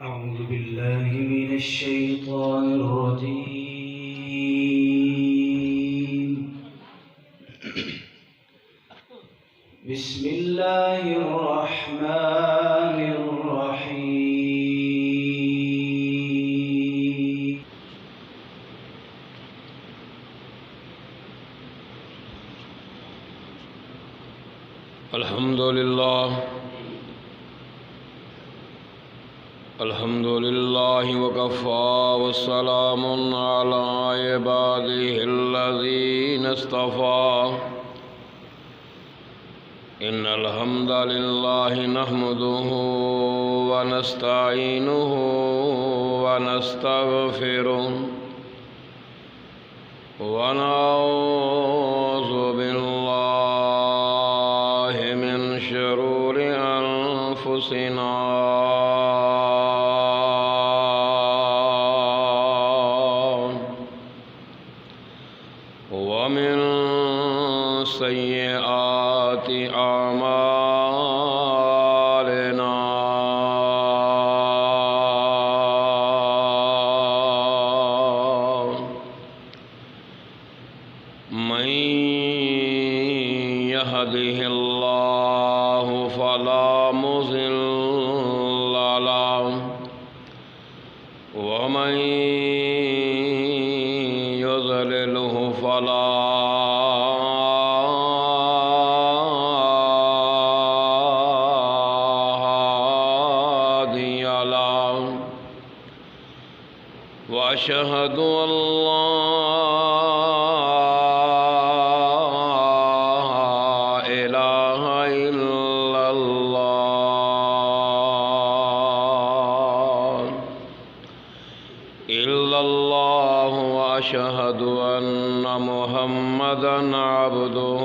أعوذ بالله من الشيطان الرجيم. بسم الله الرحمن الرحيم. الحمد لله وكفى والسلام على عباده الذين اصطفى. إن الحمد لله نحمده ونستعينه ونستغفره ونعوذ بالله من شرور أنفسنا ومن سيئات أعمالنا. من يهده الله فلا مضل له ومن يضلله فلا هادي له. وأشهد أن لا إله إلا الله وأشهد أن محمدًا عبده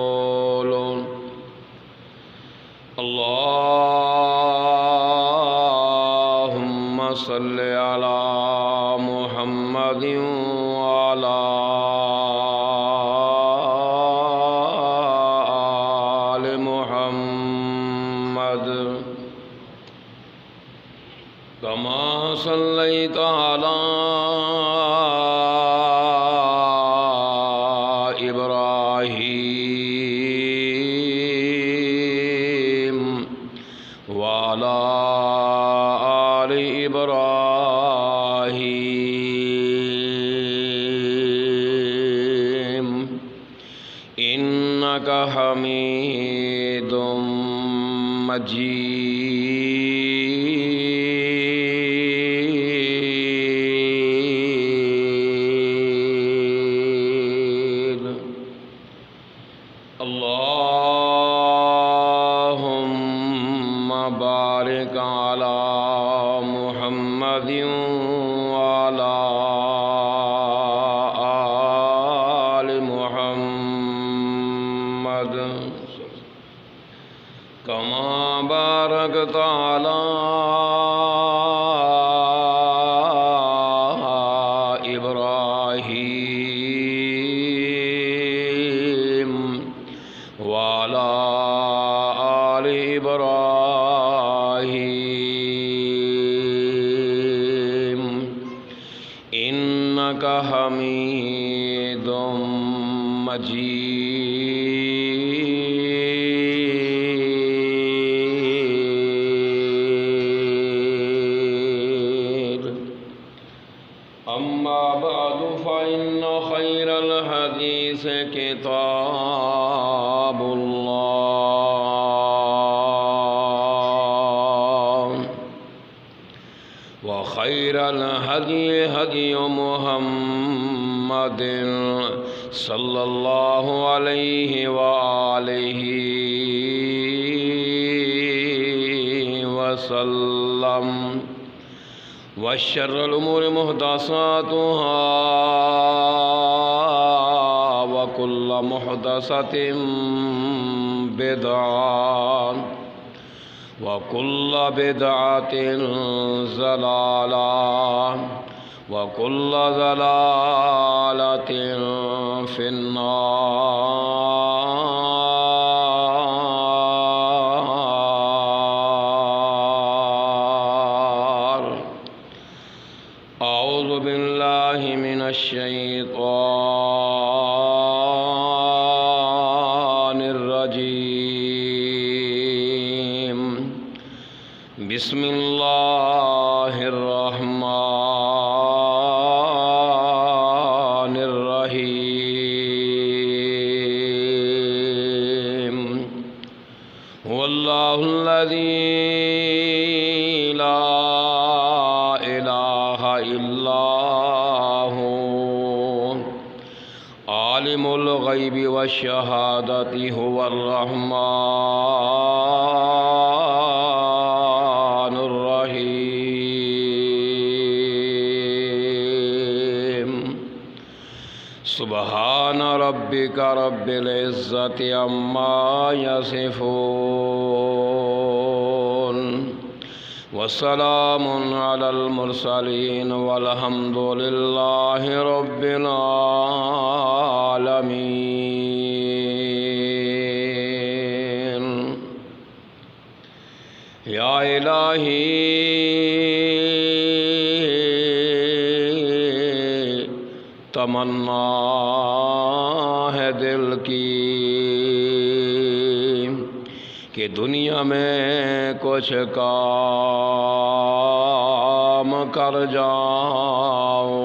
ورسوله. اللهم صل على محمد وعلى آل محمد كما صليت على إبراهيم وعلى آل إبراهيم إنك حميد مجيد. اللهم بارك على محمد وعلى آل محمد كما باركت على إبراهيم وعلى آل إبراهيم إنك حميد مجيد. أما بعد فإن خير الحديث كتاب الله وخير الهدي هدي محمد صلى الله عليه وآله وسلم. وشر الأمور محدثاتها وكل محدثة بدعة وكل بدعة ضلالة وكل ضلالة في النار. بسم اللہ الرحمن الرحیم واللہ الذی لا الہ الا ہو عالم الغیب والشہادۃ هو الرحمن الرحیم سبحان ربک رب العزۃ عما یصفون وسلام علی المرسلین والحمد للہ رب العالمین۔ یا الہی تمنا ہے دل کی کہ دنیا میں کچھ کام کر جاؤں،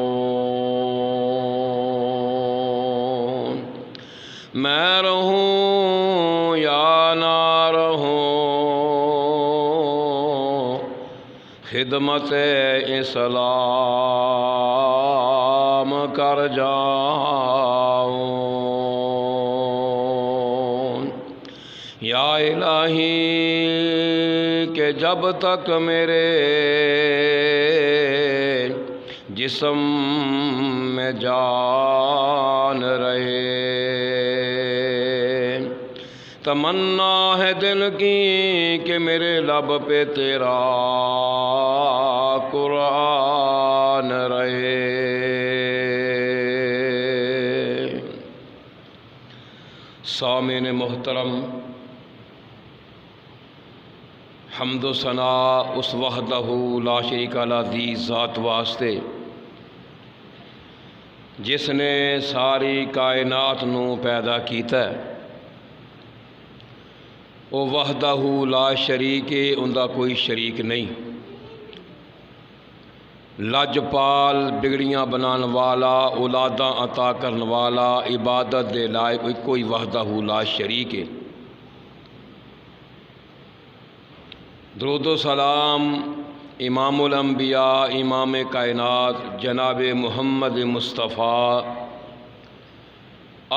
میں رہوں یا نہ رہوں خدمت اسلام کر جاؤں۔ یا الہی کہ جب تک میرے جسم میں جان رہے، تمنا ہے دل کی کہ میرے لب پہ تیرا قرآن رہے۔ سامعین محترم، حمد و ثنا اس وحدہ لا شریک لہ دی ذات واسطے جس نے ساری کائنات نو پیدا کیتا ہے۔ وہ وحدہ لا شریک ہے، اندہ کوئی شریک نہیں۔ لاجپال بگڑیاں بنان والا، اولاداں عطا کرن والا، عبادت دے لائق کوئی وحدہ لا شریک ہے۔ درود و سلام امام الانبیاء امام کائنات جناب محمد مصطفیٰ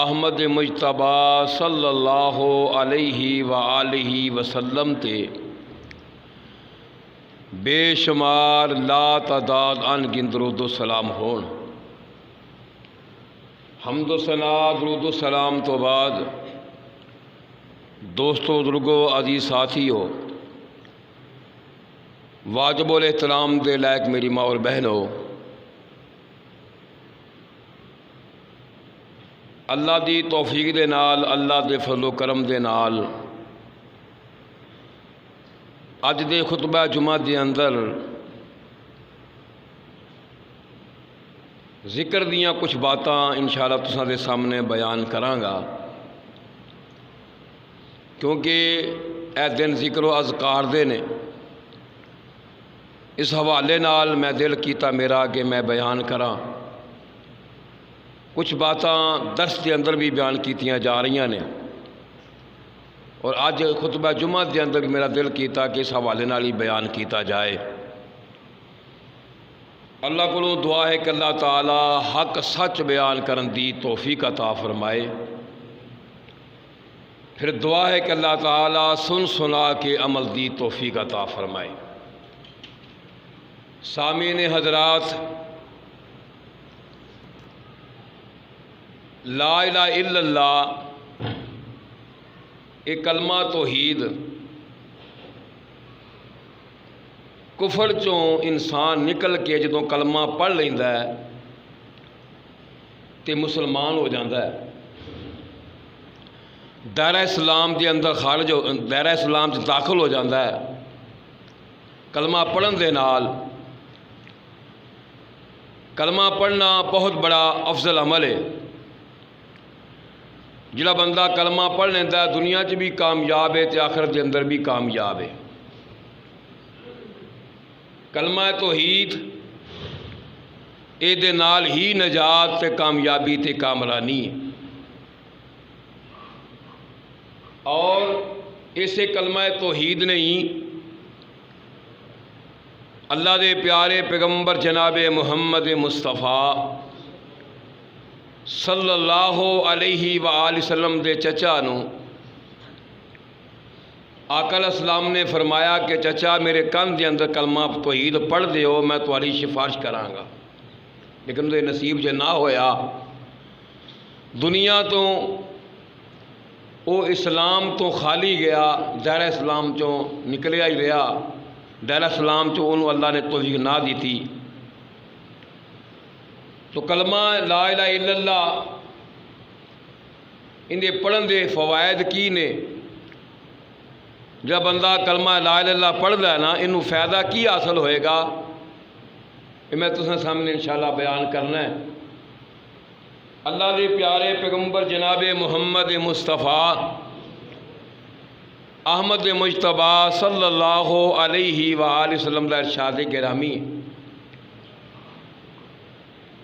احمد مجتبیٰ صلی اللہ علیہ وآلہ وسلم تے بے شمار لا تعداد ان گن درود و سلام ہون۔ حمد و ثنا درود و سلام تو بعد دوستو بزرگو عزیز ساتھیو، واجب الاحترام دے لائق میری ماں اور بہنوں، اللہ دی توفیق دے نال، اللہ دے فضل و کرم دے نال اج دے خطبہ جمعہ دے اندر ذکر دیاں کچھ باتاں انشاءاللہ تساں دے سامنے بیان کراں گا، کیونکہ اے دن ذکر و اذکار دے نے۔ اس حوالے نال میں دل کیتا میرا کہ میں بیان کراں۔ کچھ باتاں درس دے اندر بھی بیان کیتیاں جا رہیاں نے، اور آج خطبہ جمعہ دے اندر بھی میرا دل کیتا کہ اس حوالے نال ہی بیان کیتا جائے۔ اللہ کو دعا ہے کہ اللہ تعالی حق سچ بیان کرن دی توفیق عطا فرمائے۔ پھر دعا ہے کہ اللہ تعالی سن سنا کے عمل دی توفیق عطا فرمائے۔ سامعین حضرات، لا الہ الا اللہ ایک کلمہ توحید کفر چوں انسان نکل کے جدوں کلمہ پڑھ لیندا ہے تے مسلمان ہو جاندا ہے، دائرہ اسلام دے اندر خارج ہو، دائرہ اسلام چ داخل ہو جاندا ہے۔ کلمہ پڑھن دے نال، کلمہ پڑھنا بہت بڑا افضل عمل ہے۔ جڑا بندہ کلمہ پڑھ لیندہ ہے دنیا چ بھی کامیاب ہے تے آخرت دے اندر بھی کامیاب ہے۔ کلمہ توحید دے نال ہی نجات تے کامیابی تے کامرانی ہے، اور اسے کلمہ توحید نے ہی اللہ دے پیارے پیغمبر جناب محمد مصطفیٰ صلی اللہ علیہ وآلہ وسلم دے چچا نو آقا علیہ السلام نے فرمایا کہ چچا میرے کن دے اندر کلمہ توحید پڑھ دیو، میں تمہاری سفارش کراں گا، لیکن تو نصیب جے نہ ہویا، دنیا تو وہ اسلام تو خالی گیا، دائرہ اسلام چوں نکلیا ہی رہا، دائرہ اسلام چوں انہوں اللہ نے توفیق نہ دیتی۔ تو کلمہ لا الہ الا اللہ ان دے پڑھن دے فوائد کی نے؟ جب بندہ کلمہ لا الہ الا اللہ پڑھ دا ہے نا، انہوں فائدہ کی حاصل ہوئے گا، یہ میں تساں سامنے انشاءاللہ بیان کرنا ہے۔ اللہ دے پیارے پیغمبر جناب محمد مصطفیٰ احمد مجتبیٰ صلی اللہ علیہ وآلہ وسلم دا ارشاد گرامی،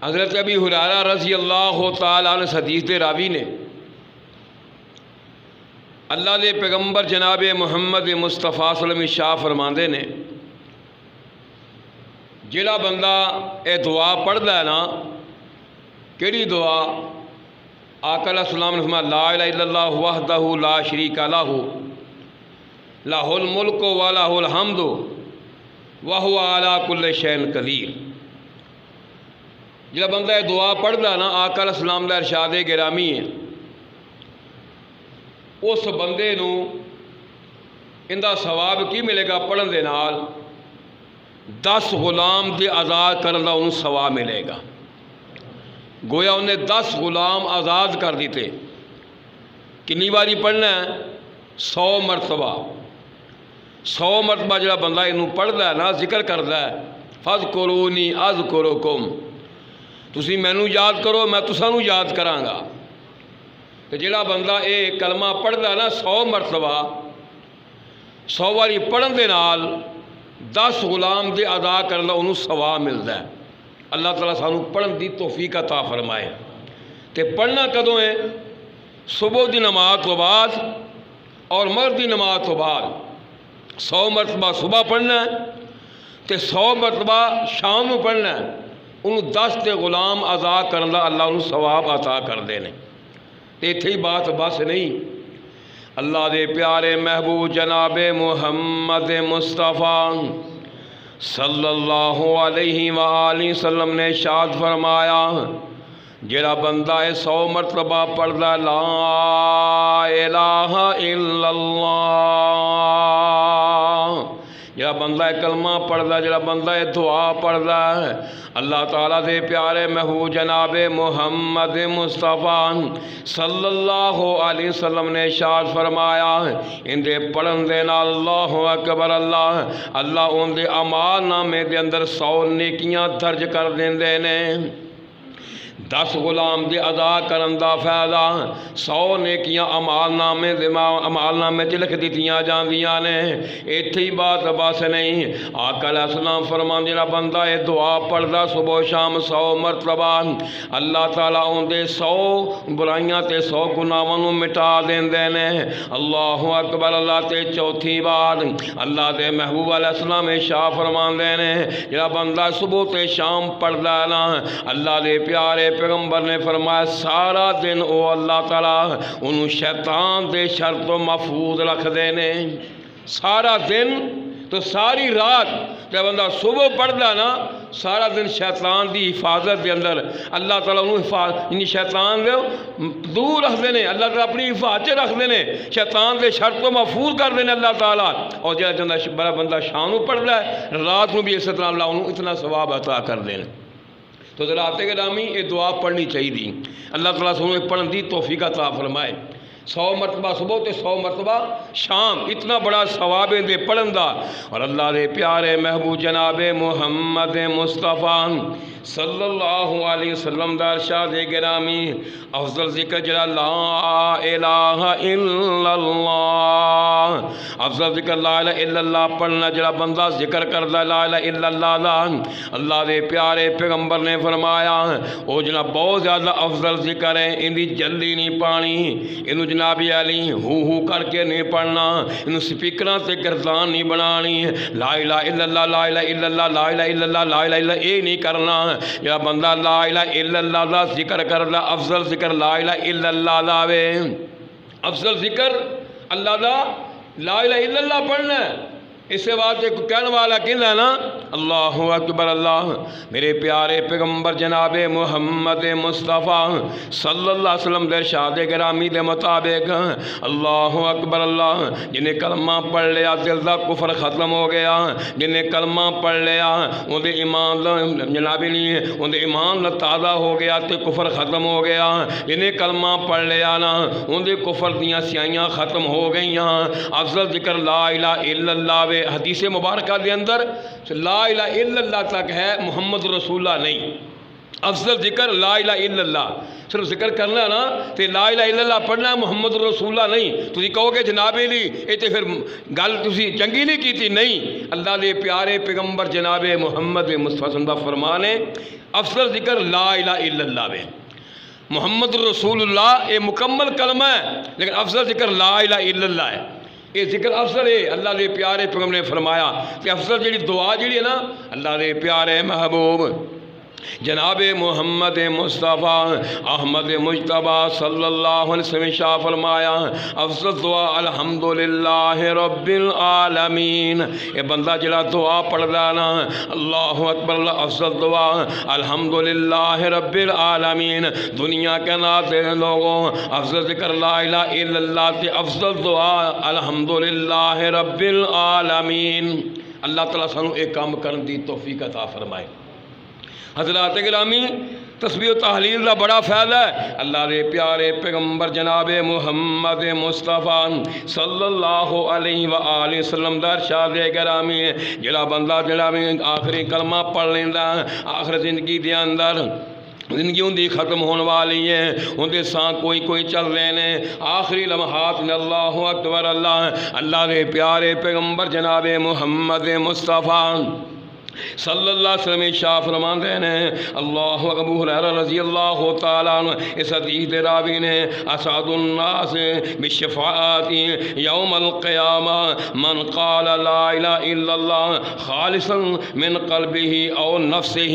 حضرت ابی ہریرہ رضی اللہ تعالیٰ عنہ حدیث دے راوی نے اللہ دے پیغمبر جناب محمد مصطفیٰ صلی اللہ علیہ وسلم شاہ فرماندے نے، جڑا بندہ اے دعا پڑھ دا ہے نا، کیڑی دعا؟ آقا علیہ السلام نے فرمایا لا الہ الا اللہ وحدہ لا شریک لہ لہ الملک و لہ الحمد وہو علی کل شیء قدیر۔ جب بندہ یہ دعا پڑھ دا نا، آقا علیہ السلام دا ارشاد گرامی ہے، اس بندے نو اندہ ثواب کی ملے گا؟ پڑھن دے نال 10 غلام دے آزاد کرن دا انہوں ثواب ملے گا۔ گویا انہیں 10 غلام آزاد کر دیتے۔ کنی باری پڑھنا ہے؟ 100 مرتبہ۔ 100 مرتبہ جڑا بندہ انہوں پڑھ دا ہے نا، ذکر کر دا ہے فَاذْكُرُونِي أَذْكُرُكُمْ، تسی مینوں یاد کرو میں تسانوں یاد کراں گا۔ تو جڑا بندہ اے کلمہ پڑھ دا ہے نا 100 مرتبہ، 100 واری پڑھن دے نال 10 غلام دے ادا کرنا انہوں ثواب ملتا ہے۔ اللہ تعالیٰ سانوں پڑھن دی توفیق عطا فرمائے۔ تے پڑھنا کدوں ہے؟ صبح دی نماز تو بعد اور مغرب دی نماز تو بعد 100 مرتبہ صبح پڑھنا ہے تے 100 مرتبہ شام میں پڑھنا ہے۔ انہوں 10 تے غلام ادا کرنا اللہ انہوں ثواب عطا کر دینے۔ تے تھی بات بس نہیں، اللہ دے پیارے محبوب جناب محمد مصطفیٰ صلی اللہ علیہ وآلہ وسلم نے ارشاد فرمایا، جڑا بندہ 100 مرتبہ پڑھدا لا الہ الا اللہ، جڑا بندہ کلمہ پڑھدا، جڑا بندہ دعا پڑھدا ہے، اللہ تعالیٰ دے پیارے محبوب جناب محمد مصطفیٰ صلی اللہ علیہ وسلم نے ارشاد فرمایا، ان دے پڑھن دے نال اللہ اکبر اللہ ان دے اعمال نامے دے اندر 100 نیکیاں درج کر دیندے نے۔ 10 غلام دے ادا کرن دا فائدہ 100 نیکیاں اعمال نامے چ لکھ دتیاں جاندیاں نے۔ ایتھے ہی بات بس نہیں، آقا علیہ السلام فرمان جڑا بندہ یہ دعا پڑھدا صبح شام 100 مرتبہ، اللہ تعالیٰ ان دے 100 برائیاں تے 100 گناہاں نوں مٹا دیندے نے۔ اللہ اکبر اللہ۔ تے چوتھی بات اللہ دے محبوب علیہ السلام شاہ فرماندے نے، جڑا بندہ صبح تے شام پڑھدا نا، اللہ دے پیارے پیغمبر نے فرمایا سارا دن او اللہ تعالیٰ انہوں شیطان دے شر تو محفوظ رکھ دینے۔ سارا دن تو ساری رات جب بندہ صبح پڑھدا نا، سارا دن شیطان دی حفاظت دے اندر اللہ تعالیٰ انہوں شیطان دے دور رکھ دینے، اللہ تعالیٰ اپنی حفاظت رکھ دینے، شیطان دے شر تو محفوظ کر دینے اللہ تعالیٰ۔ اور جب بڑا بندہ شام کو پڑھدا ہے، رات کو بھی اس طرح اللہ انہوں اتنا ثواب عطا کر دینے۔ تو ذرا گرامی یہ دعا پڑھنی چاہیے، اللہ تعالیٰ سے انہیں پڑھن دی توفیق عطا فرمائے۔ 100 مرتبہ صبح تے 100 مرتبہ شام، اتنا بڑا ثواب دے پڑھن دا۔ اور اللہ دے پیارے محبوب جناب محمد مصطفیٰ صلی اللہ علیہ وسلم دا ارشاد گرامی افضل ذکر جڑا لا الہ الا اللہ، افضل ذکر لا الہ الا اللہ پڑھنا جڑا بندہ ذکر کردا لا الہ الا اللہ دا، اللہ دے پیارے پیغمبر نے فرمایا او جناب بہت زیادہ افضل ذکر ہے، اندی جلدی نہیں پانی، انہوں جناب علی ہو کر کے نہیں پڑھنا، انہوں سپیکراں تے گردان نہیں بنانی، لا الہ الا اللہ لا الہ الا اللہ لا الہ الا اللہ لا الہ الا اللہ اے نہیں کرنا، یا بندہ لا الہ الا اللہ دا ذکر کردا افضل ذکر لا الہ الا اللہ دا وے، افضل ذکر اللہ دا لا الہ الا اللہ پڑھنا ہے۔ اس سے بات ایک کہنے والا کہنا ہے نا اللہ اکبر، اللہ میرے پیارے پیغمبر جناب محمد مصطفیٰ صلی اللہ علیہ وسلم دے ارشاد گرامی دے مطابق اللہ اکبر، اللہ جنہیں کلمہ پڑھ لیا دل دا کفر ختم ہو گیا، جنہیں کلمہ پڑھ لیا ان دے ایمان جناب نہیں ان دے ایمان تازہ ہو گیا تے کفر ختم ہو گیا، جنہیں کلمہ پڑھ لیا نا ان دے کفر دیاں سیائیاں ختم ہو گئیاں۔ افضل ذکر لا الہ الا اللہ وے، حدیث مبارکہ دے اندر لا الہ الا اللہ تک ہے، محمد رسول اللہ نہیں۔ افضل ذکر لا الہ الا اللہ، صرف ذکر کرنا نا تے لا الہ الا اللہ پڑھنا، محمد رسول اللہ نہیں۔ تسی کہو گے جناب علی اے تے پھر گل تسی چنگی نہیں کیتی، نہیں، اللہ دے پیارے پیغمبر جناب محمد مصطفیٰ صلی اللہ علیہ وسلم فرمانے افضل ذکر لا الہ الا اللہ وے، محمد رسول اللہ اے مکمل کلمہ ہے لیکن افضل ذکر لا الہ الا اللہ ہے، یہ ذکر افضل ہے۔ اللہ دے پیارے پیغمبر نے فرمایا کہ افضل جڑی دعا جڑی ہے نا اللہ دے پیارے محبوب جناب محمد مصطفیٰ احمد مجتبیٰ صلی اللہ علیہ وسلم شاہ فرمایا افضل دعا الحمدللہ رب العالمین، یہ بندہ جڑا دعا پڑھدا نا اللہ اکبر، اللہ افضل دعا الحمدللہ رب العالمین، دنیا کے ناتے لوگوں افضل ذکر لا الہ الا اللہ تے افضل دعا الحمدللہ رب العالمین۔ اللہ تعالیٰ سانو ایک کام کرن دی توفیق عطا فرمائے۔ حضرات گرامی تسبیح و تحلیل دا بڑا فائدہ ہے، اللہ دے پیارے پیغمبر جناب محمد مصطفیٰ صلی اللہ علیہ وآلہ وسلم دا ارشاد گرامی جڑا بندہ جڑا آخری کلمہ پڑھ لیندا آخر زندگی دے اندر زندگی ان دی ختم ہونے والی ہے، ان دے ساں کوئی چل رہے ہیں آخری لمحات میں اللہ اکبر، اللہ دے پیارے پیغمبر جناب محمد مصطفیٰ صلی اللہ علیہ وسلم شاہ فرمان رہے ہیں اللہ ابو ہریرہ رضی اللہ تعالیٰ عنہ اس حدیث دے راوی نے اسعد الناس بالشفاعت یوم القیامہ من قال لا الہ الا اللہ خالصا من قلبہ او نفسہ،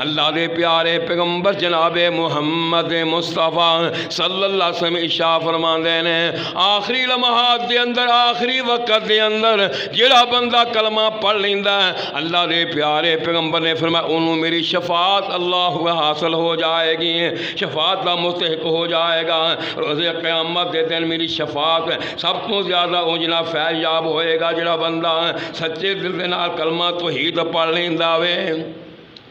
اللہ دے پیارے پیغمبر جناب محمد مصطفیٰ صلی اللہ علیہ وسلم شاہ فرمان رہے ہیں آخری لمحات دے اندر آخری وقت دے اندر جڑا بندہ کلمہ پڑھ لیندا ہے اللہ دے پیارے پیغمبر نے فرمایا انہوں میری شفاعت اللہ کو حاصل ہو جائے گی، شفاعت کا مستحق ہو جائے گا، روز قیامت دے دن میری شفاعت سب تو زیادہ اوجنا فیض یاب ہوئے گا جڑا بندہ سچے دل دے نال کلمہ توحید پڑھ لیندا وے،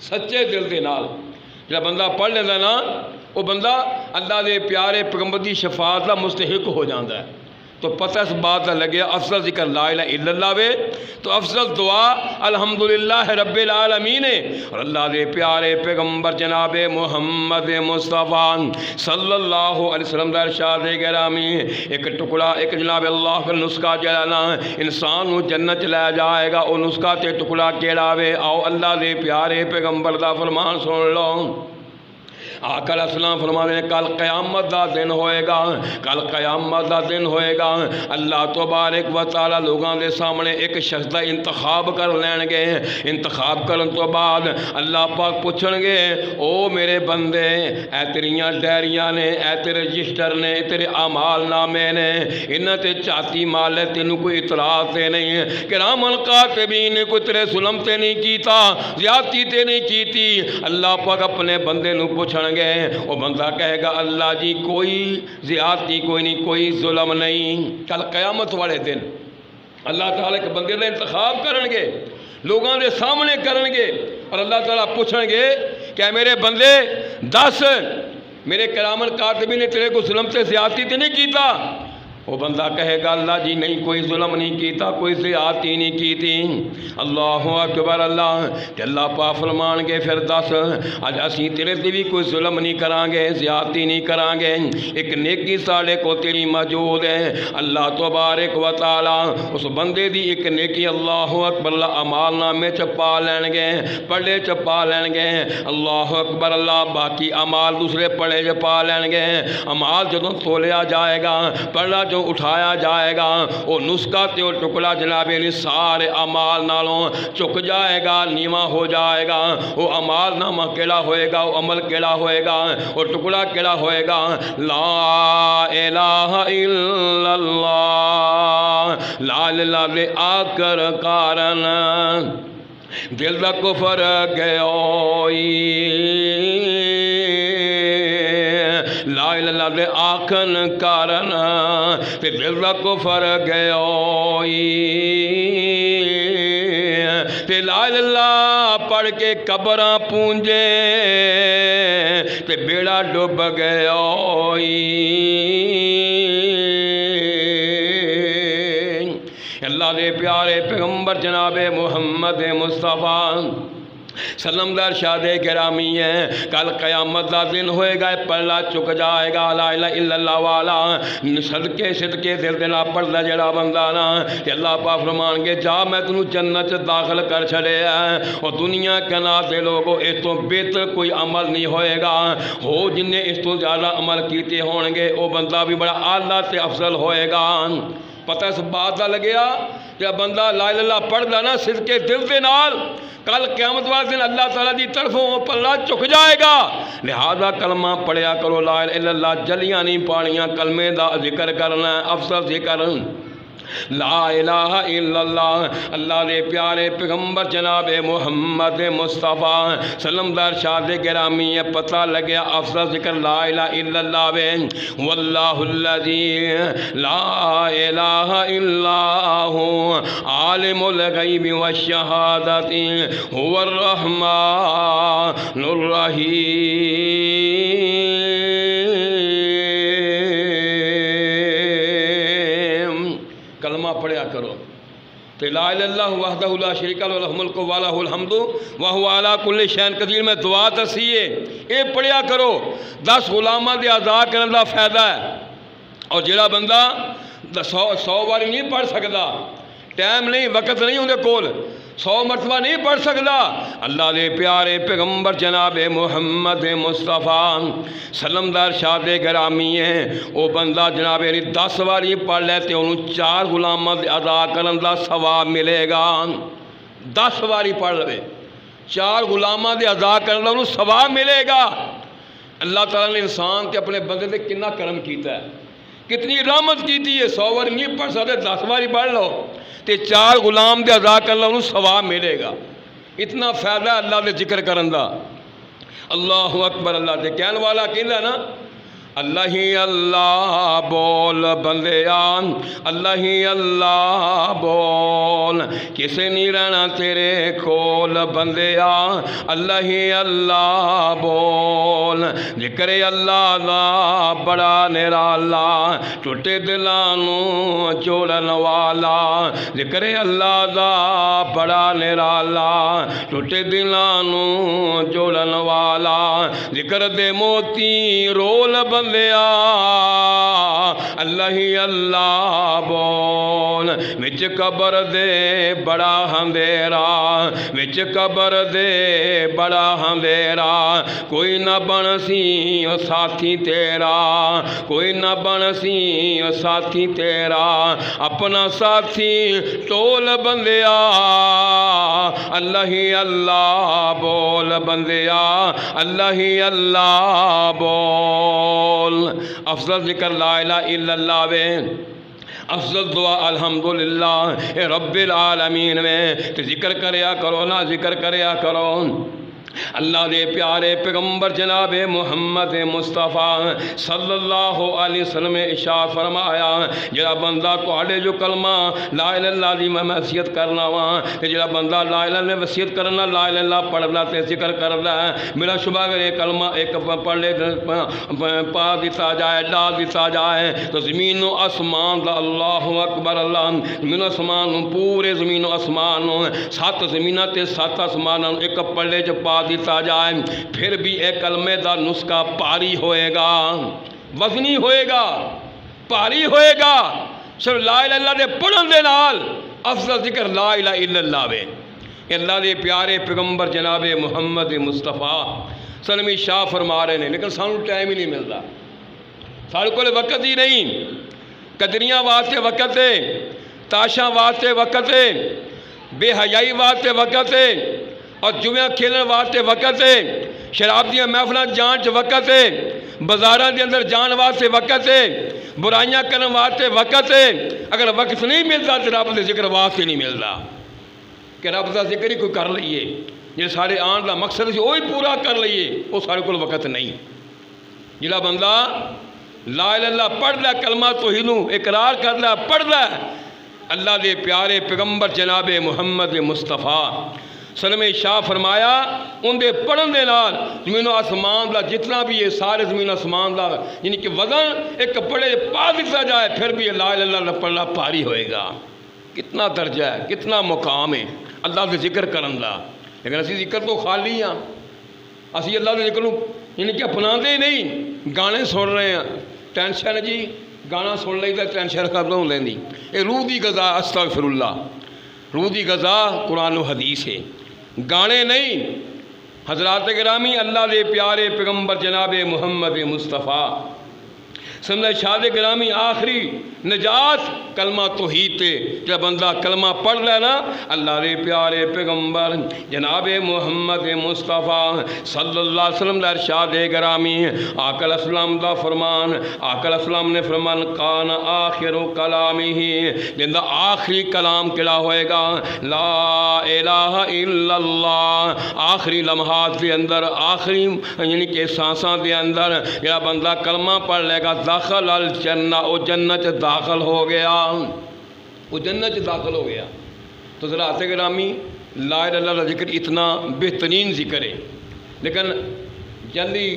سچے دل دے نال جڑا بندہ پڑھ لیندا نا وہ بندہ اللہ دے پیارے پیغمبر دی شفاعت کا مستحق ہو جاندا ہے۔ تو پتہ اس بات کا لگیا افضل ذکر لا الہ الا اللہ وے تو افضل دعا الحمدللہ رب العالمین ہے، اور اللہ دے پیارے پیغمبر جناب محمد مصطفیٰ صلی اللہ علیہ وسلم دا ارشاد گرامی ایک ٹکڑا ایک جناب اللہ کا نسخہ جلانا انسان نو جنت لے جائے گا، او نسخہ تے ٹکڑا کیڑا وے آؤ اللہ دے پیارے پیغمبر دا فرمان سن لو۔ آقا علیہ السلام فرماتے ہیں کل قیامت دا دن ہوئے گا، کل قیامت دا دن ہوئے گا، اللہ تبارک و تعالی لوگاں دے سامنے ایک شخص دا انتخاب کر لین گے، انتخاب کرن تو بعد اللہ پاک پوچھن گے او میرے بندے اے تیریاں ڈائریاں نے، اے تیرے رجسٹر نے، تیرے اعمال نامے نے، انہاں تے چاتی مال ہے تینوں کوئی اطلاع تے نہیں، کرامن کاتبین نے کوئی تیرے ظلم تے نہیں کیتا، زیادتی تے نہیں کیتی، اللہ پاک اپنے بندے نو پوچھن گے، وہ بندہ کہے گا اللہ جی کوئی زیادتی کوئی نہیں، کوئی ظلم نہیں۔ کل قیامت والے دن اللہ تعالیٰ کے بندے دا انتخاب کرن گے، لوگاں دے سامنے کرن گے، اور اللہ تعالیٰ پوچھن گے کہ میرے بندے دس میرے کرامن کاتبین نے تیرے کو ظلم سے زیادتی تے نہیں کیتا؟ وہ بندہ کہے گا اللہ جی نہیں کوئی ظلم نہیں کیتا، کوئی زیادتی نہیں کی تھی۔ اللہ اکبر اللہ تے اللہ پاک فرمان گے پھر دس اج اسی تیرے تے بھی کوئی ظلم نہیں کران گے، زیادتی نہیں کران گے، ایک نیکی ساڑے کو تیری موجود ہے۔ اللہ تبارک و تعالی اس بندے دی ایک نیکی اللہ اکبر اللہ اعمال نامے چ پا لین گے، پڑھے چ پا لین گے۔ اللہ اکبر اللہ باقی اعمال دوسرے پڑھے چ پا لین گے۔ اعمال جدوں تولیا جائے گا، پڑھا جو اٹھایا جائے گا، وہ نسخہ تے وہ ٹکڑا جناب یعنی سارے اعمال نالوں چک جائے گا، نیواں ہو جائے گا۔ وہ اعمال نامہ کیڑا ہوئے گا، وہ عمل کیڑا ہوئے گا، وہ ٹکڑا کیڑا ہوئے گا، لا الہ الا اللہ، لا الہ دے آکر کارن دل دا کفر گیوئی، لا الہ الا اللہ دے آکھن کارن تے دل دا کفر گیوئی، تے لا الہ الا اللہ پڑھ کے قبراں پونجے تے بیڑا ڈب گیوئی۔ اللہ دے پیارے پیغمبر جناب محمد مصطفیٰ سلم در ارشاد گرامی ہے، کل قیامت دا دن ہوئے گا، پلہ چک جائے گا لا الہ الا اللہ والا، صدقے صدقے دل دلا پڑھدا جڑا بندہ نا، کہ اللہ پاک فرمان گے جا میں تنوں جنت داخل کر چھڑے ہے، اور دنیا کے نا دے لوگوں اس تو بہتر کوئی عمل نہیں ہوئے گا، ہو جن نے اس تو زیادہ عمل کیتے ہون گے وہ بندہ بھی بڑا اعلیٰ تے افضل ہوئے گا۔ پتہ اس بات دا لگیا کہ بندہ لا الہ الا اللہ پڑھدا نا صدقے دل دے نال، کل قیامت والے دن اللہ تعالیٰ دی طرفوں پلہ چک جائے گا۔ لہذا کلمہ پڑھیا کرو، لا الہ الا اللہ جلیاں نہیں پاڑیاں، کلمے دا ذکر کرنا افضل ذکر لا الہ الا اللہ۔ اللہ دے پیارے پیغمبر جناب محمد مصطفیٰ سلم در ارشاد گرامی ہے، پتہ لگیا افضل ذکر لا الہ الا اللہ وے، واللہ الذی لا الہ الا ہو عالم الغیب والشہادۃ هو الرحمن الرحیم۔ کلمہ پڑھیا کرو، لا الہ الا اللہ وحدہ لا شریک لہ لہ الملک و لہ الحمد وہو علی کل شیء قدیر میں دعا دسیے، اے پڑھیا کرو، 10 غلاماں دے عزا کرن دا فائدہ ہے۔ اور جڑا بندہ 100 باری نہیں پڑھ سکدا، ٹائم نہیں وقت نہیں اندے کول، 100 مرتبہ نہیں پڑھ سکدا، اللہ دے پیارے پیغمبر جناب محمد مصطفیٰ سلم دا ارشاد گرامی ہے، وہ بندہ جناب 10 باری پڑھ لے تے انہوں 4 غلاماں دے ادا کرن دا ثواب ملے گا۔ 10 باری پڑھ لے 4 غلاماں دے ادا کرن دا انہوں ثواب ملے گا۔ اللہ تعالیٰ نے انسان تے اپنے بندے دے کتنا کرم کیتا ہے، کتنی رحمت کیتی ہے۔ 100 باری نہیں پڑھ سکتے، 10 باری پڑھ لو تے 4 غلام دے ادا کر لو انہوں ثواب ملے گا۔ اتنا فائدہ اللہ دے ذکر کرن دا۔ اللہ اکبر، اللہ دے کہن والا کہندا نا اللہ ہی اللہ بول بندیان، اللہ ہی اللہ بول، کسے نہیں رہنا تیرے کول بندیا، اللہ ہی اللہ بول، ذکر اللہ دا بڑا نرالا، ٹوٹے دلانوں جوڑن والا، ذکر اللہ دا بڑا نرالا، ٹوٹے دلانوں جوڑن والا، ذکر دے موتی رول بندیا، اللہ ہی اللہ بول، وچ قبر دے بڑا اندھیرا، وچ قبر دے بڑا اندھیرا، کوئی نہ بن سی ساتھی تیرا، کوئی نہ بن سی ساتھی تیرا، اپنا ساتھی ٹول بندیا، اللہ ہی اللہ بول بندیا، اللہ ہی اللہ بول۔ افضل ذکر لا الہ الا اللہ وے، افضل دعا الحمدللہ رب العالمین میں، ذکر کریا کرو نا، ذکر کریا کرو۔ اللہ دے پیارے پیغمبر جناب محمد مصطفیٰ صلی اللہ علیہ وسلم نے ارشاد فرمایا جڑا بندہ تواڈے جو کلمہ لا الہ الا اللہ دی میں وصیت کرنا وا تے جڑا بندہ لا الہ الا اللہ وصیت کرنا لا الہ الا اللہ پڑھدا تے ذکر کردا ہے میرا شبہ اگر یہ کلمہ ایک پڑھ لے پا دیتا جائے ڈال دیتا جائے تو زمین و آسمان دا اللہ اکبر اللہ زمین و آسمان پورے زمین و آسمان 7 زمیناں تے 7 آسماناں ایک پلے چ پا دیتا جائے پھر بھی ایک کلمے دا نسخہ پاری ہوئے گا وزنی ہوئے گا پاری ہوئے گا صرف لا الہ الا اللہ دے پڑھن دے نال افضل ذکر لا الہ الا اللہ وے اللہ دے پیارے پیغمبر جناب محمد مصطفیٰ سلمی شاہ فرما رہے ہیں لیکن سانو ٹائم ہی نہیں ملتا سارے کو وقت ہی نہیں قدریاں واسطے وقت ہے تاشاں واسطے وقت ہے بے حیائی واسطے وقت ہے اور جمعہ کھیلنے واسطے وقت ہے شراب دیاں محفلاں جان چ وقت ہے بازاراں دے اندر جان واسطے وقت ہے برائیاں کرنے واسطے وقت ہے اگر وقت نہیں ملتا تو رب دے ذکر واسطے نہیں ملتا کہ رب دا ذکر ہی کوئی کر لئیے جی سارے آن دا مقصد سی وہی پورا کر لئیے وہ سارے کو وقت نہیں جڑا بندہ لا الہ الا اللہ پڑھ لے کلمہ توحید اقرار کر لے پڑھ لے اللہ دے پیارے پیغمبر جناب محمد مصطفیٰ سلم شاہ فرمایا ان دے پڑھن دے نال زمین و آسمان دا جتنا بھی یہ سارے زمین و آسمان دا یعنی کہ وزن ایک کپڑے پا دیتا جائے پھر بھی لا الہ الا اللہ پڑھنا پاری ہوئے گا کتنا درجہ ہے کتنا مقام ہے اللہ دے ذکر کرن دا لیکن اسی ذکر تو خالی ہاں اسی اللہ دے ذکر یعنی کہ اپنا دے نہیں گانے سن رہے ہیں ٹینشن جی گانا سن لئی تے ٹینشن ختم ہو لیندی اے روح دی غذا استغفر اللہ روح دی غذا قرآن و حدیث ہے گانے نہیں حضرات گرامی اللہ دے پیارے پیغمبر جناب محمد مصطفیٰ سمجھے شاد گرامی آخری نجات کلمہ توحید تے جب بندہ کلمہ پڑھ لینا اللہ دے پیارے پیغمبر جناب محمد مصطفیٰ صلی اللہ علیہ وسلم دا ارشاد گرامی آقا علیہ السلام دا فرمان آقا علیہ السلام نے فرمان کان آخر کلامی ہی جندہ آخری کلام کلا ہوئے گا لا الہ الا اللہ آخری لمحات دے اندر آخری یعنی کہ سانساں دے اندر یا بندہ کلمہ پڑھ لے گا داخل الجنہ او جنت داخل ہو گیا وہ جنت داخل ہو گیا تو حضرات گرامی لا الہ الا اللہ ذکر اتنا بہترین ذکر ہے لیکن جلدی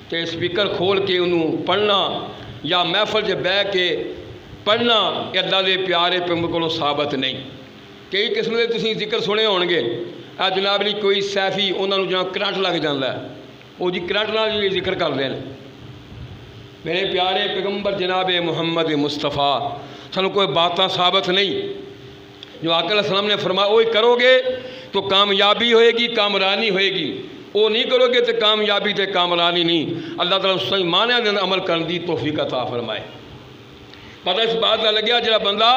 تے سپیکر کھول کے انہوں پڑھنا یا محفل سے بہ کے پڑھنا یہ اللہ دے پیارے پیغمبر کو ثابت نہیں کئی قسم کے تسی ذکر سنے ہون گے اے جناب علی کوئی سیفی انہوں نے جہاں کرنٹ لگ جاندہ ہے وہ جی کرنٹ نال یہ ذکر کر دیں میرے پیارے پیغمبر جناب محمد مصطفیٰ سانو کوئی باتاں ثابت نہیں جو آقا علیہ السلام نے فرمایا وہی کرو گے تو کامیابی ہوئے گی کامرانی ہوئے گی وہ نہیں کرو گے تو کامیابی تے کامرانی نہیں اللہ تعالیٰ صحیح معنی دے عمل کرنے دی توفیق عطا فرمائے پتہ اس بات کا لگیا جڑا بندہ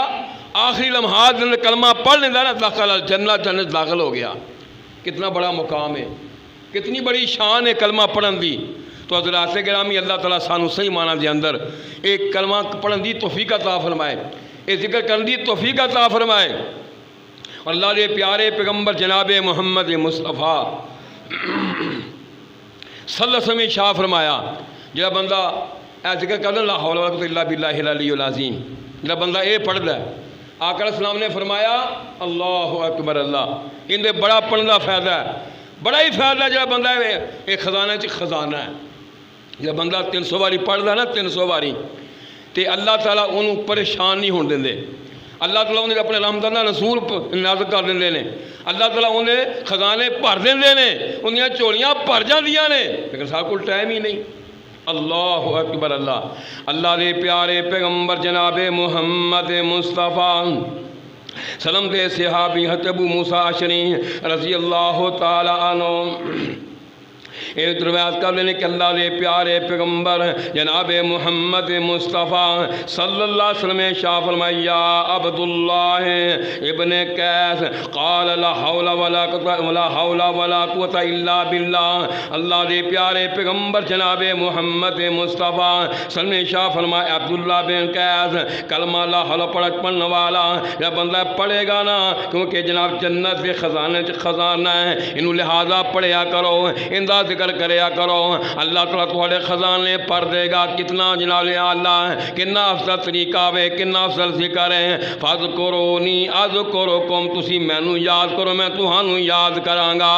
آخری لمحات دے کلمہ پڑھ لینا نا داخل الجنہ جنت داخل ہو گیا کتنا بڑا مقام ہے کتنی بڑی شان ہے کلمہ پڑھن دی تو حضرات گرامی اللہ تعالیٰ سانو صحیح معنی دے اندر ایک کلمہ پڑھن دی توفیق عطا فرمائے ایک ذکر کرن دی توفیق عطا فرمائے اور اللہ دے پیارے پیغمبر جناب محمد مصطفیٰ صلی اللہ علیہ وسلم شاہ فرمایا جب بندہ اے ذکر کرنا لا حول ولا قوت الا باللہ العلی العظیم جب بندہ اے پڑھ لے آقا علیہ السلام نے فرمایا اللہ اکبر اللہ ان دے بڑا پڑھن دا فائدہ ہے بڑا ہی فائدہ ہے جب بندہ ایک خزانہ چ خزانہ ہے جب بندہ 300 باری پڑھ دا نا 300 باری تے اللہ تعالیٰ انہوں پریشان نہیں ہون دے اللہ تعالیٰ انہیں اپنے رحمتانہ رسول نازل کر دیں نے اللہ تعالیٰ انہیں خزانے بھر دیں نے انہیں چولیاں بھر جاندیاں نے لیکن سارے کو ٹائم ہی نہیں اللہ اکبر اللہ اللہ دے پیارے پیغمبر جناب محمد مصطفیٰ سلم دے صحابی حضرت ابو موسیٰ اشعری رضی اللہ تعالیٰ عنہ ایک روایت کر لینے کہ اللہ دے پیارے پیغمبر جناب محمد مصطفیٰ صلی اللہ علیہ وسلم شاہ فرمایا یا عبداللہ ابن قیس قال لا حول ولا قوة الا باللہ. اللہ دے پیارے پیغمبر جناب محمد مصطفیٰ صلی اللہ علیہ وسلم شاہ فرمایا عبداللہ بن قیس کلمہ لا حول پڑھنے والا یا بندہ پڑھے گا نا، کیونکہ جناب جنت کے خزانہ ہے، انہوں لہذا پڑھیا کرو، ان دا ذکر کریا کرو، اللہ تعالیٰ تھوڑے خزانے پر دے گا. کتنا جناب اللہ کتنا افضل طریقہ ہے، کتنا افضل ذکر ہے. فاذکرونی اذکرکم، تسی مینوں یاد کرو میں تہانوں یاد کراں گا.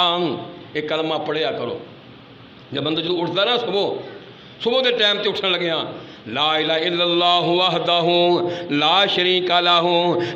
ایک کلمہ پڑھیا کرو. جب بندہ جو اٹھتا نا صبح دے ٹائم تے اٹھن لگے ہاں لا الہ الا اللہ وحدہ لا شریک لہ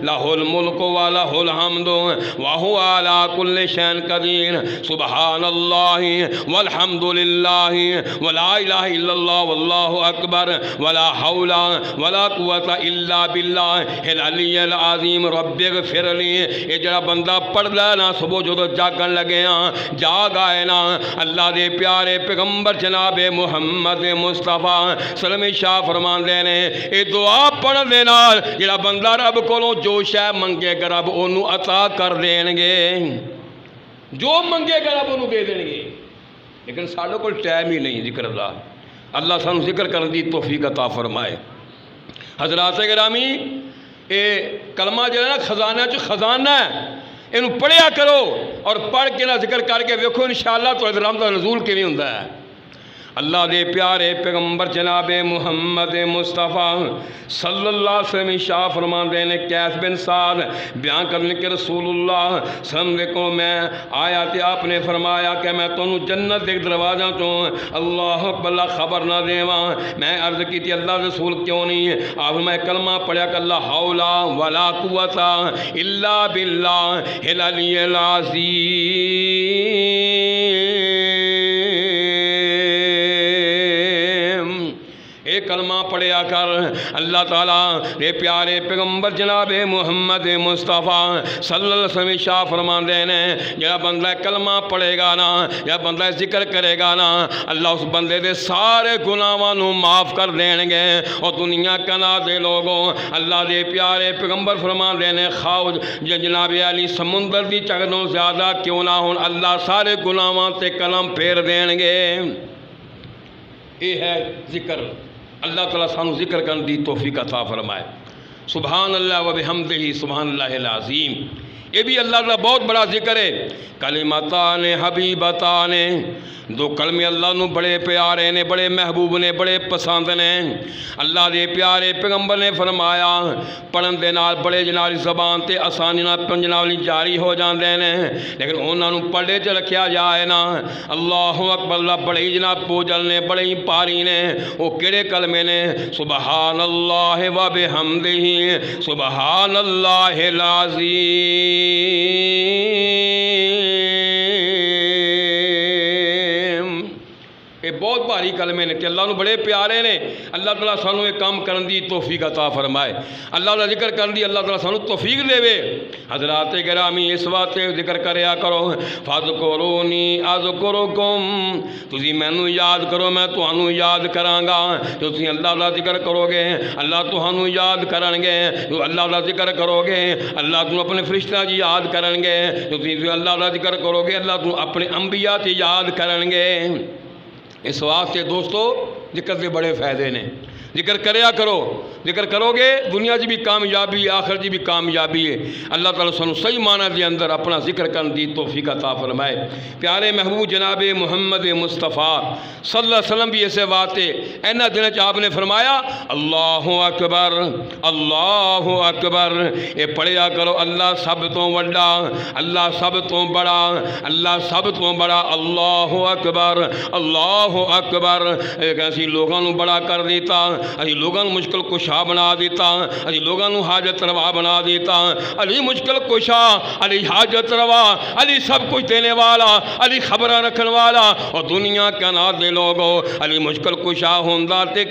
لہ الملک ولہ الحمد وہو علی کل شیء قدیر سبحان اللہ والحمد للہ ولا الہ الا اللہ واللہ اکبر ولا حول ولا قوة الا باللہ العلی العظیم رب اغفر لی. یہ جڑا بندہ پڑھ لینا صبح جو جاگن لگے ہاں جاگ آئے نا، اللہ دے پیارے پیغمبر جناب محمد مصطفیٰ سلم شاہ فرمان دے نے اے دعا پڑھ دے نال جڑا بندہ رب کولوں جو شے منگے گا رب اونوں عطا کر دین گے، جو منگے گا رب اونوں دے دین گے. لیکن ساڈے کول ٹائم ہی نہیں ذکر دا. اللہ سانوں ذکر کرن دی توفیق عطا فرمائے. حضرات گرامی اے کلمہ جڑا نا خزانہ ہے، اینوں پڑھیا کرو اور پڑھ کے نا ذکر کر کے ویکھو انشاءاللہ تو رحمت دا نزول کیویں ہوندا ہے. اللہ دے پیارے پیغمبر جناب محمد مصطفیٰ صلی اللہ علیہ وسلم شاہ فرمان دے نے قیس بن سعد بیان کرنے کے رسول اللہ صلی اللہ علیہ وسلم کو میں آیا تھی، آپ نے فرمایا کہ میں تنوں جنت دیکھ دروازہ چوں اللہ اکبر خبر نہ دیواں. میں عرض کی تھی اللہ رسول کیوں نہیں؟ آپ میں کلمہ پڑھیا کہ لا حول ولا قوة الا باللہ العلی العظیم. کلمہ پڑھیا کر. اللہ تعالیٰ دے پیارے پیغمبر جناب محمد مصطفیٰ صلی اللہ علیہ وسلم شاہ فرمان دے نے جب بندہ کلمہ پڑھے گا نا، جب بندہ ذکر کرے گا نا، اللہ اس بندے دے سارے گناہاں نوں معاف کر دین گے. اور دنیا کنا دے لوگوں اللہ دے پیارے پیغمبر فرمان دے نے خواہ جناب علی سمندر دی چکدوں زیادہ کیوں نہ ہون، اللہ سارے گناہاں تے قلم پھیر دین گے. یہ ہے ذکر. اللہ تعالیٰ سانو ذکر کرنے دی توفیق عطا فرمائے. سبحان اللہ و بحمدہ سبحان اللہ العظیم. یہ بھی اللہ کا بہت بڑا ذکر ہے. کلمتان حبیبتان، دو کلمے اللہ نو بڑے پیارے نے، بڑے محبوب نے، بڑے پسند نے. اللہ دے پیارے پیغمبر نے فرمایا پڑھن دے نال بڑے جناب زبان تے آسانی نال جناب جاری ہو جاندے نے، لیکن انہاں نو پڑھے چ رکھیا جائے نا. اللہ اکبر، اللہ بڑے جناب پوجل نے، بڑے ہی پاری نے. وہ کیڑے کلمے نے؟ سبحان اللہ و بحمدہ سبحان اللہ العظیم. یہ بہت بھاری کلمے نے کہ اللہ نو بڑے پیارے نے. اللہ تعالیٰ سانو یہ کام کرن دی توفیق عطا فرمائے. اللہ کا ذکر کرن دی اللہ تعالیٰ سانو توفیق دے وے. حضرات گرامی اس واسطے ذکر کریا کرو فاذکرونی اذکرکم، تسی مینوں یاد کرو میں تہانوں یاد کراں گا. جو تسی اللہ کا ذکر کرو گے اللہ تہانوں یاد کرن گے. جو اللہ کا ذکر کرو گے اللہ تمہیں اپنے فرشتہ جی یاد کرن گے. جو تسی اللہ کا ذکر کرو گے اللہ تمہیں اپنے انبیاء تے یاد کرن گے. اس واسطے دوستو ذکر کے بڑے فائدے نے. ذکر کریا کرو، ذکر کرو گے دنیا جی بھی کامیابی آخر جی بھی کامیابی ہے. اللہ تعالیٰ سانو صحیح معنی دے اندر اپنا ذکر کرن دی توفیق عطا فرمائے. پیارے محبوب جناب محمد مصطفیٰ صلی اللہ علیہ وسلم بھی ایسے واسطے اینا دن آپ نے فرمایا اللہ اکبر اللہ اکبر. یہ پڑھیا کرو اللہ سب تو وڈا، اللہ سب تو بڑا، اللہ سب تو بڑا. اللہ اکبر اللہ اکبر. ایسی لوگوں نو بڑا کر دیتا، علی لوگوں مشکل کشا بنا دیتا، علی لوگوں حاجت روا بنا دیتا. علی مشکل کشا، علی حاجت روا، علی سب کچھ دینے والا، علی خبرہ رکھن والا. اور دنیا کا نات دے لوگوں علی مشکل کشا ہوندہ تے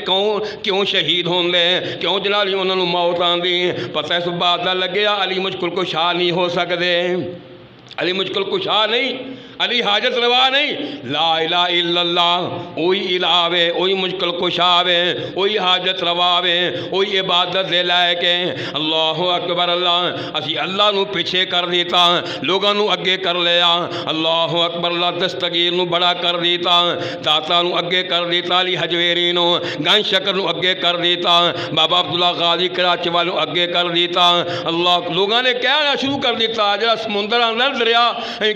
کیوں شہید ہوندے، کیوں جنالی انہوں نے موت آن دی. پتہ اس بات دا لگیا علی مشکل کشا نہیں ہو سکدے، علی مشکل کشا نہیں. علی حاجت روا نہیں، لا الہ الا اللہ وہی الہ وے، وہی مشکل کشا وے، وہی حاجت روا وے، وہی عبادت دے لائق ہے۔ اللہ اکبر، اللہ اسی اللہ نو پیچھے کر دیتا، لوگاں نو اگے کر لیا۔ اللہ اکبر، اللہ دستگیر نو بڑا کر دیتا، داتا نو اگے کر دیتا، علی حجویری نو گن شکر نو اگے کر دیتا، بابا عبداللہ غازی کراچی والوں اگے کر دیتا۔ اللہ لوگاں نے کہنا شروع کر دیتا، جڑا سمندر اندر دریا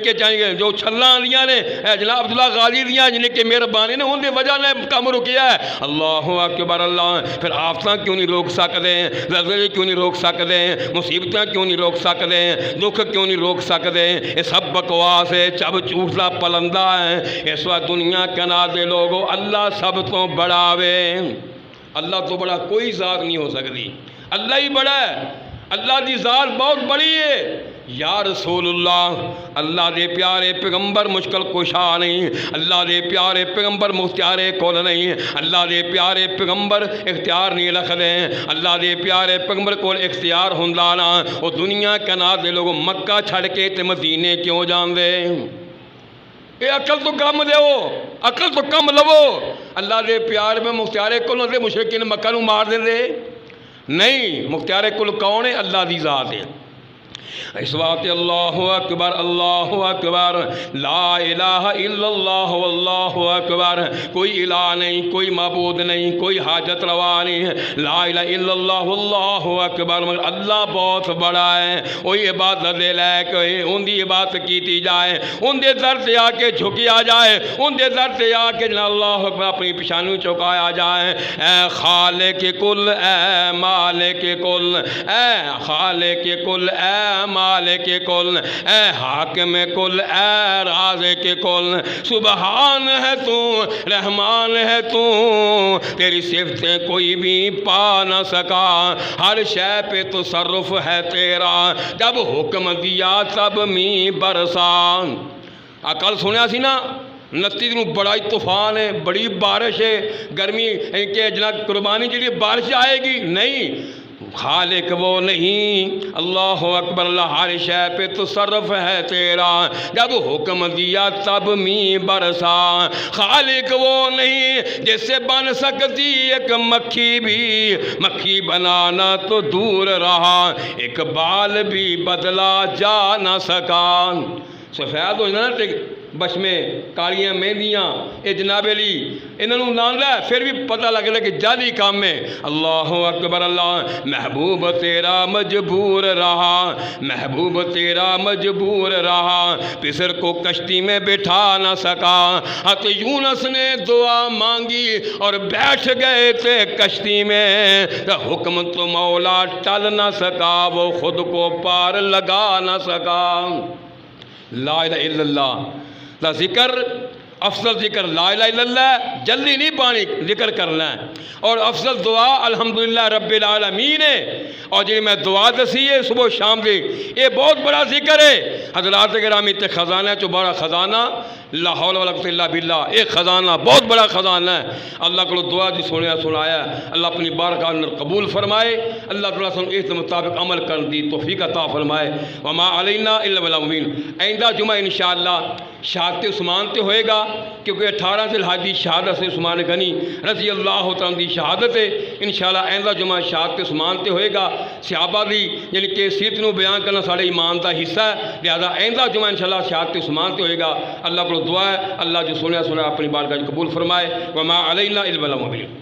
کہ چاہیے جو چھلاں آندیاں نے جناب عبداللہ غازی دیاں جن کے مہربانی نے ان دی وجہ نے کام رکیا ہے۔ اللہ اکبر، اللہ پھر آفتاں کیوں نہیں روک سکتے، زلزلے کیوں نہیں روک سکتے، مصیبتیں کیوں نہیں روک سکتے، دکھ کیوں نہیں روک سکتے؟ یہ سب بکواس ہے، چب چوٹلا پلندہ ہے۔ اس وقت دنیا کے نادے لوگوں اللہ سب تو بڑا وے، اللہ تو بڑا کوئی ذات نہیں ہو سکتی، اللہ ہی بڑا ہے، اللہ دی ذات بہت بڑی ہے۔ یا رسول اللہ، اللہ دے پیارے پیغمبر مشکل کشا نہیں، اللہ دے پیارے پیغمبر مختار کول نہیں، اللہ دے پیارے پیغمبر اختیار نہیں رکھدے، اللہ دے پیارے پیغمبر کول اختیار ہوندا نا، وہ دنیا کے نات دے لوگ مکہ چھڑ کے تے مدینے کیوں جان دے؟ اے عقل تو کم دیو، عقل تو کم لو۔ اللہ دے پیار میں مختار کول دے مشرکین مکہ نو مار دے دے نہیں، مختار کل کون ہے؟ اللہ دی ذات ہے۔ اس وقت اللہ اکبر، اللہ اکبر، لا الہ الا اللہ واللہ اکبر، کوئی الہ نہیں، کوئی معبود نہیں، کوئی حاجت روا نہیں، لا الہ الا اللہ واللہ اکبر، مگر اللہ بہت بڑا ہے، وہی عبادت دے لائق ہے، ان دی عبادت کیتی جائے، ان دے در سے آ کے جھکیا جائے، ان دے در سے آ کے اللہ اکبر اپنی پیشانی چکایا جائے۔ اے خالق کل، اے مالک کل، اے خالق کل، اے مالک کل، اے حاکم کل، اے رازق کل، سبحان ہے تو، رحمان ہے تو، تیری صفتیں کوئی بھی پا نہ سکا، ہر شے پہ تصرف ہے تیرا، جب حکم دیا تب می برسان۔ عقل سنیا سی نا، 29 دنوں بڑا ہی طوفان ہے، بڑی بارش ہے، گرمی کہ جناب قربانی جڑی بارش آئے گی نہیں، خالق وہ نہیں، اللہ اکبر، اللہ ہر شے پہ تصرف ہے تیرا، جب حکم دیا تب می برسا، خالق وہ نہیں جس سے بن سکتی ایک مکھی بھی، مکھی بنانا تو دور رہا، ایک بال بھی بدلا جا نہ سکا۔ سفید ہو جانا بش میں کالیاں مہندیاں، اے جناب علی انہوں نام لے پھر بھی پتہ لگ رہا کہ جادی کام میں۔ اللہ اکبر، اللہ محبوب تیرا مجبور رہا، محبوب تیرا مجبور رہا، پسر کو کشتی میں بٹھا نہ سکا، حضرت یونس نے دعا مانگی اور بیٹھ گئے تھے کشتی میں، حکم تو مولا ٹل نہ سکا، وہ خود کو پار لگا نہ سکا۔ لا الہ الا اللہ، لا ذکر افضل ذکر لا الہ الا اللہ، جلدی نہیں پانی ذکر کرنا ہے، اور افضل دعا الحمدللہ رب العالمین ہے، اور جی میں دعا دسی ہے صبح شام دی، یہ بہت بڑا ذکر ہے حضرات گرامی، تے خزانہ ہے جو بڑا خزانہ، لا حول ولا قوت الا باللہ، ایک خزانہ بہت بڑا خزانہ ہے۔ اللہ کو دعا جی سنایا، اللہ اپنی بارگاہ اندر قبول فرمائے، اللہ تعالیٰ سے اس مطابق عمل کرنے دی توفیق عطا فرمائے۔ وما علینا الا البلاغ المبین۔ آئندہ جمعہ انشاءاللہ شہادت عثمان تے ہوئے گا، کیونکہ 18 ذی الحج شہادت سے عثمان غنی رضی اللہ تعالیٰ دی شہادت ہے، انشاءاللہ آئندہ جمعہ شہادت عثمان تے ہوئے گا، صحابہ دی یعنی کہ سیرت نو بیان کرنا سارے ایمان دا حصہ ہے، لہذا آئندہ جمعہ انشاءاللہ شہادت عثمان تے ہوئے گا۔ اللہ کو دعا ہے اللہ جو سنیا اپنی بارگاہ قبول فرمائے۔ وما علینا الا البلاغ المبین۔